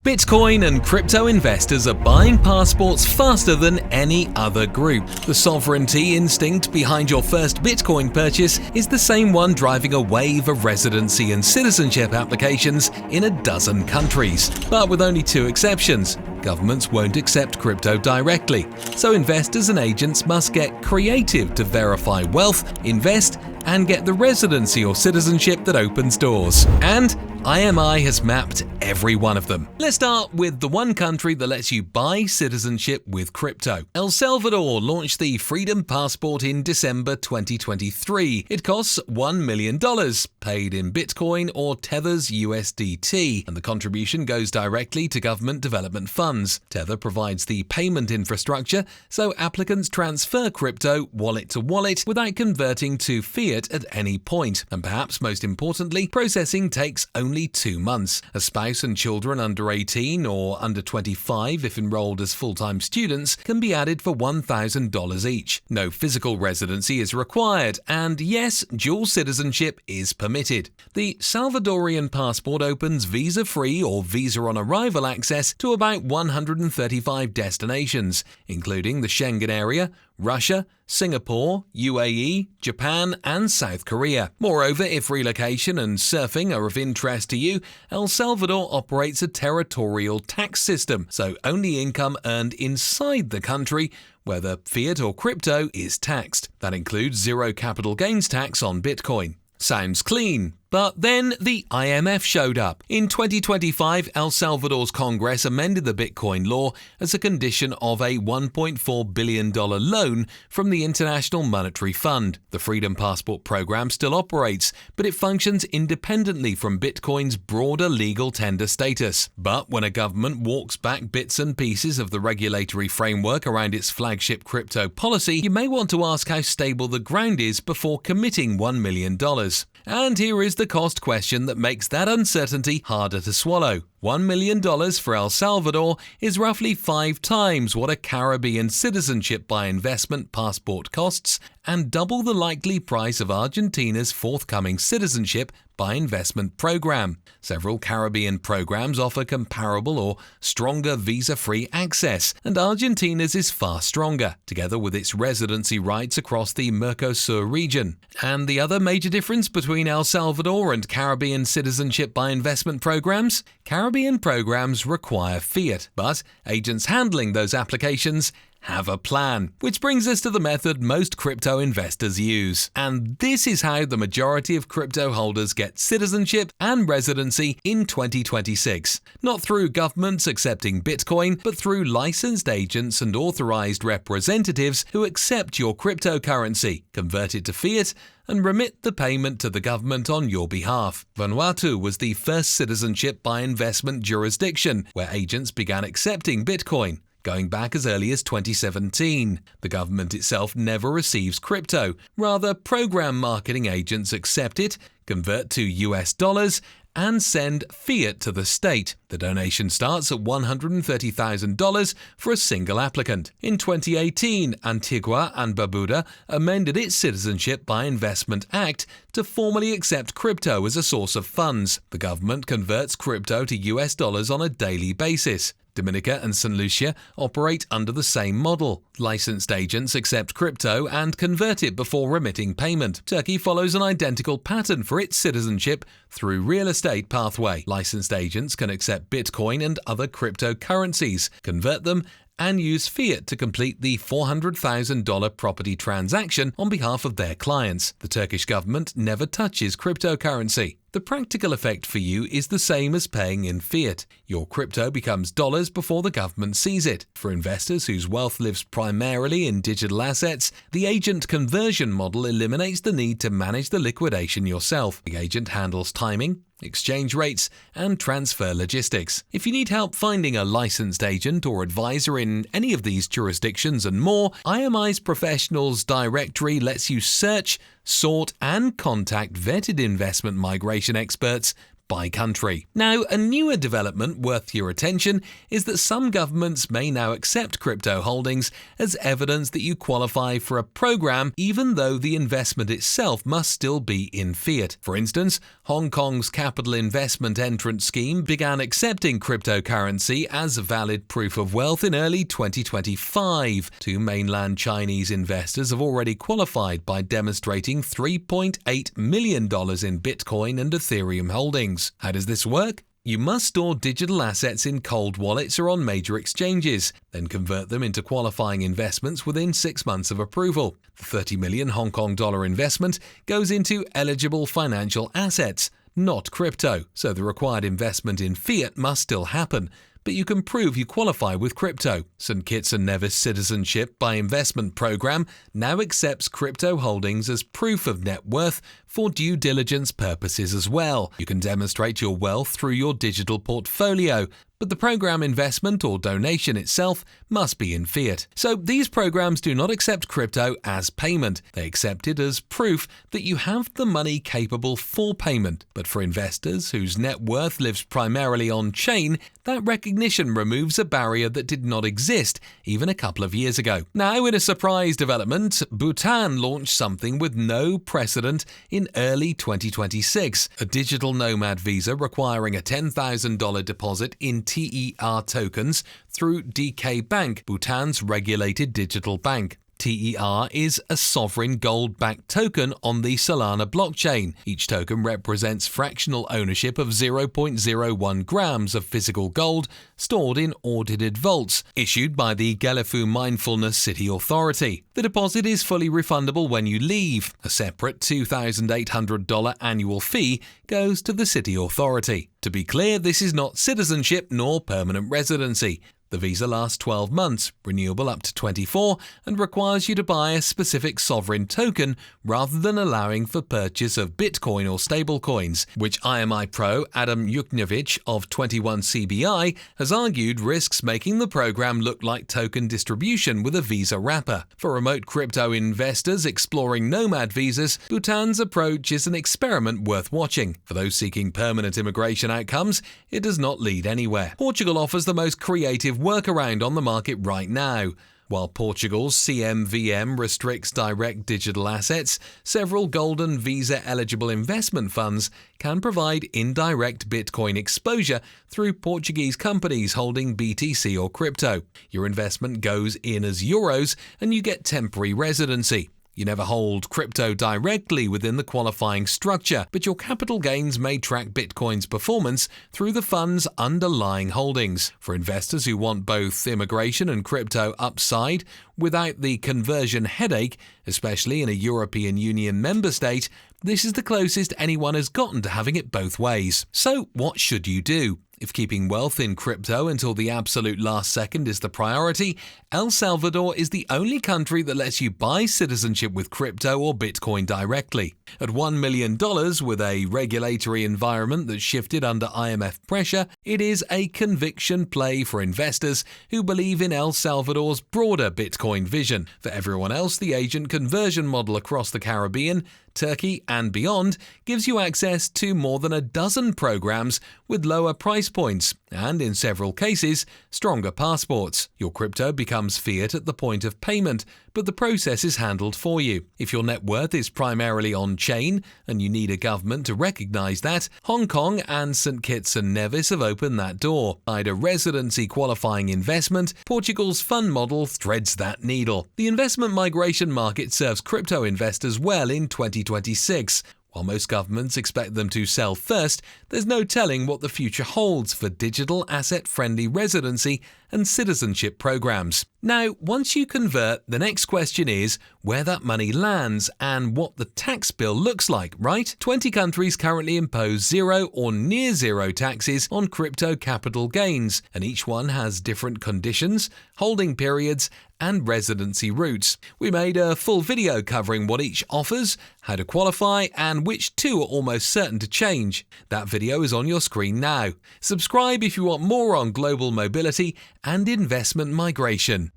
Bitcoin and crypto investors are buying passports faster than any other group. The sovereignty instinct behind your first Bitcoin purchase is the same one driving a wave of residency and citizenship applications in a dozen countries. But with only two exceptions. Governments won't accept crypto directly, so investors and agents must get creative to verify wealth, invest, and get the residency or citizenship that opens doors. And IMI has mapped every one of them. Let's start with the one country that lets you buy citizenship with crypto. El Salvador launched the Freedom Passport in December 2023. It costs $1 million, paid in Bitcoin or Tether's USDT, and the contribution goes directly to government development funds. Tether provides the payment infrastructure, so applicants transfer crypto wallet to wallet without converting to fiat at any point. And perhaps most importantly, processing takes only 2 months. A spouse and children under 18 or under 25, if enrolled as full-time students, can be added for $1,000 each. No physical residency is required, and yes, dual citizenship is permitted. The Salvadorian passport opens visa-free or visa-on-arrival access to about 135 destinations, including the Schengen area, Russia, Singapore, UAE, Japan, and South Korea. Moreover, if relocation and surfing are of interest to you, El Salvador operates a territorial tax system, so only income earned inside the country, whether fiat or crypto, is taxed. That includes zero capital gains tax on Bitcoin. Sounds clean. But then the IMF showed up. In 2025, El Salvador's Congress amended the Bitcoin law as a condition of a $1.4 billion loan from the International Monetary Fund. The Freedom Passport program still operates, but it functions independently from Bitcoin's broader legal tender status. But when a government walks back bits and pieces of the regulatory framework around its flagship crypto policy, you may want to ask how stable the ground is before committing $1 million. And here is the cost question that makes that uncertainty harder to swallow. $1 million for El Salvador is roughly 5 times what a Caribbean citizenship by investment passport costs and double the likely price of Argentina's forthcoming citizenship by investment program. Several Caribbean programs offer comparable or stronger visa-free access, and Argentina's is far stronger, together with its residency rights across the Mercosur region. And the other major difference between El Salvador and Caribbean citizenship by investment programs? Caribbean programs require fiat, but agents handling those applications have a plan, which brings us to the method most crypto investors use. And this is how the majority of crypto holders get citizenship and residency in 2026. Not through governments accepting Bitcoin, but through licensed agents and authorized representatives who accept your cryptocurrency, convert it to fiat, and remit the payment to the government on your behalf. Vanuatu was the first citizenship by investment jurisdiction where agents began accepting Bitcoin, going back as early as 2017. The government itself never receives crypto. Rather, program marketing agents accept it, convert to US dollars, and send fiat to the state. The donation starts at $130,000 for a single applicant. In 2018, Antigua and Barbuda amended its Citizenship by Investment Act to formally accept crypto as a source of funds. The government converts crypto to US dollars on a daily basis. Dominica and St. Lucia operate under the same model. Licensed agents accept crypto and convert it before remitting payment. Turkey follows an identical pattern for its citizenship through real estate pathway. Licensed agents can accept Bitcoin and other cryptocurrencies, convert them, and use fiat to complete the $400,000 property transaction on behalf of their clients. The Turkish government never touches cryptocurrency. The practical effect for you is the same as paying in fiat. Your crypto becomes dollars before the government sees it. For investors whose wealth lives primarily in digital assets, the agent conversion model eliminates the need to manage the liquidation yourself. The agent handles timing, exchange rates, and transfer logistics. If you need help finding a licensed agent or advisor in any of these jurisdictions and more, IMI's Professionals Directory lets you search, sort, and contact vetted investment migration experts by country. Now, a newer development worth your attention is that some governments may now accept crypto holdings as evidence that you qualify for a program, even though the investment itself must still be in fiat. For instance, Hong Kong's capital investment entrance scheme began accepting cryptocurrency as valid proof of wealth in early 2025. Two mainland Chinese investors have already qualified by demonstrating $3.8 million in Bitcoin and Ethereum holdings. How does this work? You must store digital assets in cold wallets or on major exchanges, then convert them into qualifying investments within 6 months of approval. The 30 million Hong Kong dollar investment goes into eligible financial assets, not crypto, so the required investment in fiat must still happen. But you can prove you qualify with crypto. St. Kitts and Nevis Citizenship by Investment Program now accepts crypto holdings as proof of net worth for due diligence purposes as well. You can demonstrate your wealth through your digital portfolio, but the program investment or donation itself must be in fiat. So these programs do not accept crypto as payment. They accept it as proof that you have the money capable for payment. But for investors whose net worth lives primarily on-chain, that recognition removes a barrier that did not exist even a couple of years ago. Now, in a surprise development, Bhutan launched something with no precedent in early 2026, a digital nomad visa requiring a $10,000 deposit in TER tokens through DK Bank, Bhutan's regulated digital bank. TER is a sovereign gold-backed token on the Solana blockchain. Each token represents fractional ownership of 0.01 grams of physical gold stored in audited vaults, issued by the Gelefu Mindfulness City Authority. The deposit is fully refundable when you leave. A separate $2,800 annual fee goes to the city authority. To be clear, this is not citizenship nor permanent residency. The visa lasts 12 months, renewable up to 24, and requires you to buy a specific sovereign token rather than allowing for purchase of Bitcoin or stablecoins, which IMI Pro Adam Yuknevich of 21CBI has argued risks making the program look like token distribution with a visa wrapper. For remote crypto investors exploring nomad visas, Bhutan's approach is an experiment worth watching. For those seeking permanent immigration outcomes, it does not lead anywhere. Portugal offers the most creative workaround on the market right now. While Portugal's CMVM restricts direct digital assets, several golden visa-eligible investment funds can provide indirect Bitcoin exposure through Portuguese companies holding BTC or crypto. Your investment goes in as euros and you get temporary residency. You never hold crypto directly within the qualifying structure, but your capital gains may track Bitcoin's performance through the fund's underlying holdings. For investors who want both immigration and crypto upside without the conversion headache, especially in a European Union member state, this is the closest anyone has gotten to having it both ways. So what should you do? If keeping wealth in crypto until the absolute last second is the priority, El Salvador is the only country that lets you buy citizenship with crypto or Bitcoin directly. At $1 million with a regulatory environment that shifted under IMF pressure, it is a conviction play for investors who believe in El Salvador's broader Bitcoin vision. For everyone else, the agent conversion model across the Caribbean, Turkey and beyond gives you access to more than a dozen programs with lower price points and, in several cases, stronger passports. Your crypto becomes fiat at the point of payment, but the process is handled for you. If your net worth is primarily on-chain and you need a government to recognize that, Hong Kong and St. Kitts and Nevis have opened that door. By a residency qualifying investment, Portugal's fund model threads that needle. The investment migration market serves crypto investors well in 2026. While most governments expect them to sell first, there's no telling what the future holds for digital asset-friendly residency and citizenship programs. Now, once you convert, the next question is where that money lands and what the tax bill looks like, right? 20 countries currently impose zero or near zero taxes on crypto capital gains, and each one has different conditions, holding periods, and residency routes. We made a full video covering what each offers, how to qualify, and which two are almost certain to change. That video is on your screen now. Subscribe if you want more on global mobility and investment migration.